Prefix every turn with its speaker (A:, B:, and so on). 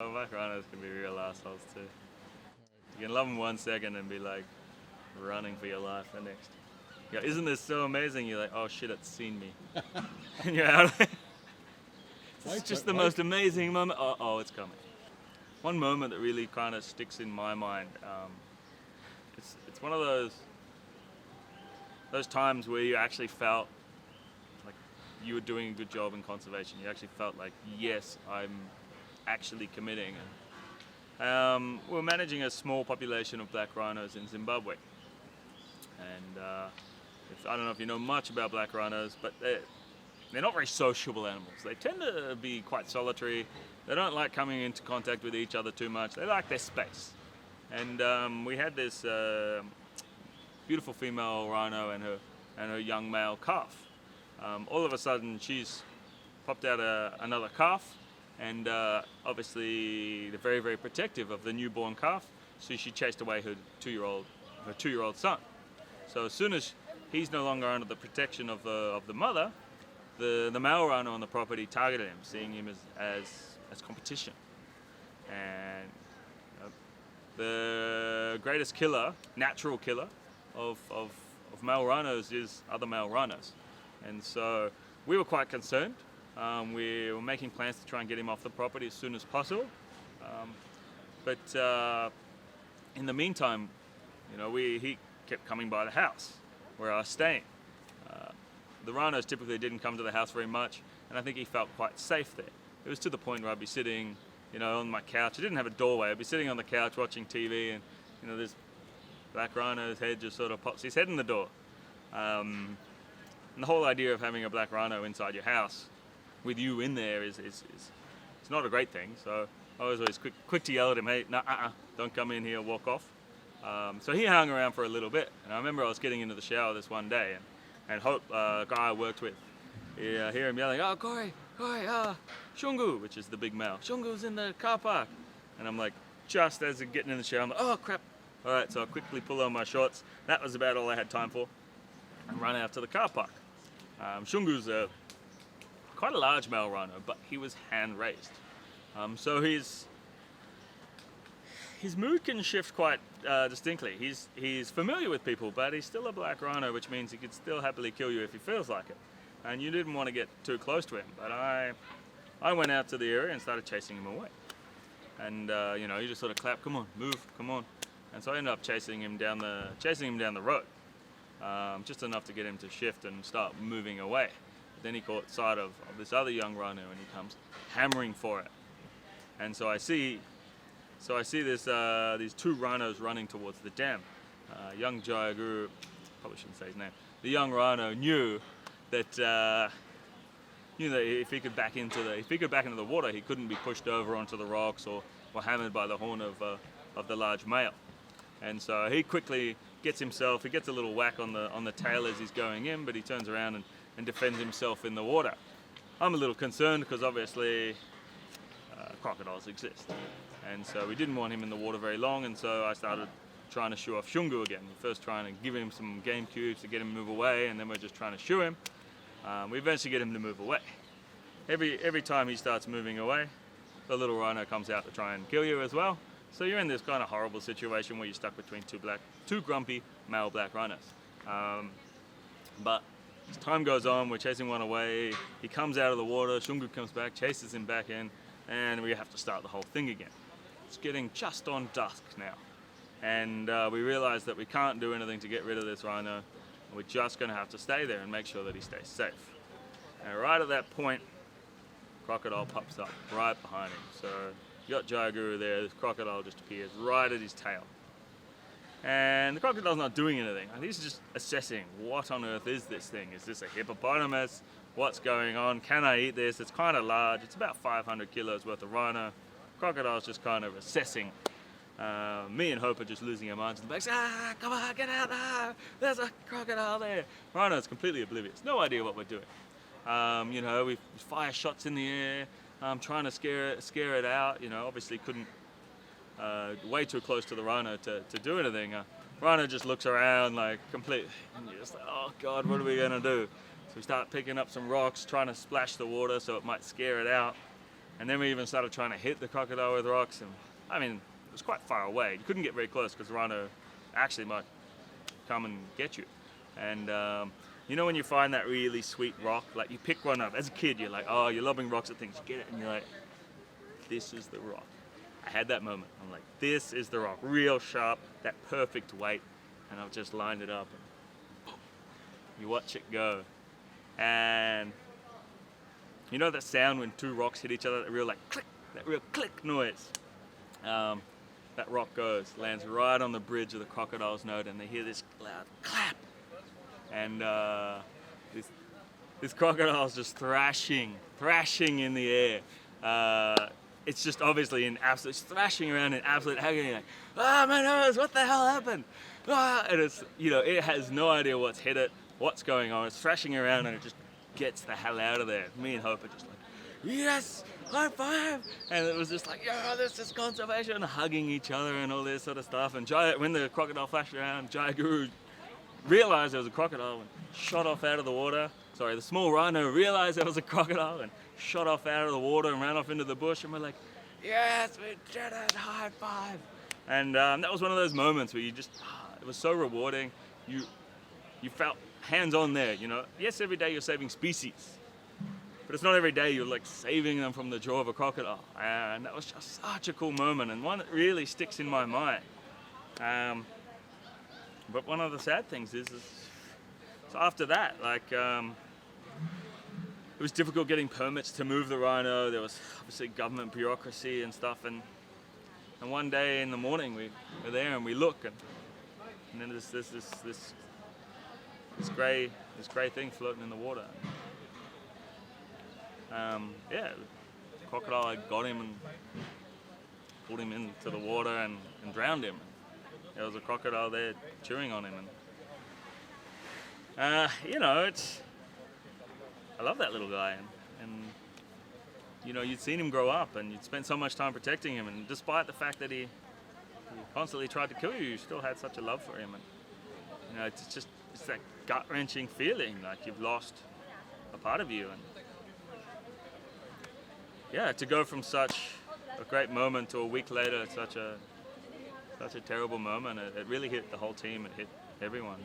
A: Oh, black rhinos can be real assholes too. You can love them 1 second and be like running for your life the next. Yeah, isn't this so amazing? You're like, oh shit, it's seen me. And you're out. It's just the most amazing moment. Oh, it's coming. One moment that really kind of sticks in my mind. It's one of those times where you actually felt like you were doing a good job in conservation. You actually felt like, yes, I'm actually committing. We're managing a small population of black rhinos in Zimbabwe, and I don't know if you know much about black rhinos, but they're not very sociable animals. They tend to be quite solitary. They don't like coming into contact with each other too much. They like their space. And we had this beautiful female rhino and her young male calf. All of a sudden, she's popped out another calf, and obviously they're very, very protective of the newborn calf. So she chased away her two-year-old son. So as soon as he's no longer under the protection of the mother, the male rhino on the property targeted him, seeing him as competition. And the greatest killer, natural killer of male rhinos is other male rhinos. And so we were quite concerned. We were making plans to try and get him off the property as soon as possible. But in the meantime, he kept coming by the house where I was staying. The rhinos typically didn't come to the house very much, and I think he felt quite safe there. It was to the point where I'd be sitting, on my couch. I didn't have a doorway. I'd be sitting on the couch watching TV, and this black rhino's head just sort of pops his head in the door. And the whole idea of having a black rhino inside your house with you in there is it's not a great thing. So I was always quick to yell at him, hey, don't come in here, walk off. So he hung around for a little bit, and I remember I was getting into the shower this one day, and Hope, a guy I worked with, I hear him yelling, oh, Cory, Shungu, which is the big male. Shungu's in the car park. And I'm like, just as I'm getting in the shower, I'm like, oh crap. All right, so I quickly pull on my shorts. That was about all I had time for. And run out to the car park. Shungu's quite a large male rhino, but he was hand raised. So his mood can shift quite distinctly. He's familiar with people, but he's still a black rhino, which means he could still happily kill you if he feels like it. And you didn't want to get too close to him, but I went out to the area and started chasing him away. And you just sort of clap, come on, move, come on. And so I ended up chasing him down the road, just enough to get him to shift and start moving away. But then he caught sight of this other young rhino, and he comes hammering for it. And so I see these two rhinos running towards the dam. Young Jayaguru, probably shouldn't say his name. The young rhino knew that if he could back into the water, he couldn't be pushed over onto the rocks or hammered by the horn of the large male. And so he quickly he gets a little whack on the tail as he's going in, but he turns around and defends himself in the water. I'm a little concerned because obviously crocodiles exist. And so we didn't want him in the water very long, and so I started trying to shoo off Shungu again. First trying to give him some game cubes to get him to move away, and then we're just trying to shoo him. We eventually get him to move away. Every time he starts moving away, the little rhino comes out to try and kill you as well. So you're in this kind of horrible situation where you're stuck between two grumpy male black rhinos. But as time goes on, we're chasing one away. He comes out of the water, Shungu comes back, chases him back in, and we have to start the whole thing again. It's getting just on dusk now. And we realize that we can't do anything to get rid of this rhino. We're just going to have to stay there and make sure that he stays safe. And right at that point, crocodile pops up right behind him. So you got Jayaguru there, this crocodile just appears right at his tail. And the crocodile's not doing anything. He's just assessing, what on earth is this thing? Is this a hippopotamus? What's going on? Can I eat this? It's kind of large. It's about 500 kilos worth of rhino. Crocodile's just kind of assessing. Me and Hope are just losing our minds in the back. Come on, get out! There's a crocodile there. Rhino's completely oblivious. No idea what we're doing. We fire shots in the air, trying to scare it out. Obviously couldn't way too close to the rhino to do anything. Rhino just looks around like completely, and you're just like, oh God, what are we gonna do? So we start picking up some rocks, trying to splash the water so it might scare it out. And then we even started trying to hit the crocodile with rocks. And I mean, it was quite far away. You couldn't get very close because the rhino actually might come and get you. And you know when you find that really sweet rock, like you pick one up. As a kid, you're like, oh, you're lobbing rocks at things. You get it and you're like, this is the rock. I had that moment. I'm like, this is the rock. Real sharp, that perfect weight. And I've just lined it up. And you watch it go. And you know that sound when two rocks hit each other, that real like click, that real click noise. That rock goes, lands right on the bridge of the crocodile's nose, and they hear this loud clap. And this crocodile's just thrashing in the air. It's just obviously in absolute thrashing around in absolute agony, like, oh my nose, what the hell happened? And it's, you know, it has no idea what's hit it, what's going on. It's thrashing around and it just gets the hell out of there. Me and Hope are just like, yes, high five! And it was just like, yo, this is conservation, hugging each other and all this sort of stuff. And when the crocodile flashed around, Jaya Guru realized there was a crocodile and shot off out of the water. Sorry, the small rhino realized there was a crocodile and shot off out of the water and ran off into the bush. And we're like, yes, we did it, high five! And that was one of those moments where you just, it was so rewarding. You felt hands-on there, you know. Yes, every day you're saving species, but it's not every day you're like saving them from the jaw of a crocodile. And that was just such a cool moment and one that really sticks in my mind. But one of the sad things is so after that, like, it was difficult getting permits to move the rhino. There was obviously government bureaucracy and stuff. And one day in the morning, we were there and we look, and then there's this grey thing floating in the water. Yeah, the crocodile had got him and pulled him into the water and drowned him. There was a crocodile there chewing on him, and you know, I love that little guy, and you know, you'd seen him grow up, and you'd spent so much time protecting him, and despite the fact that he constantly tried to kill you, you still had such a love for him, and you know, it's that gut-wrenching feeling like you've lost a part of you, and yeah, to go from such a great moment to a week later, such a terrible moment, it really hit the whole team, it hit everyone.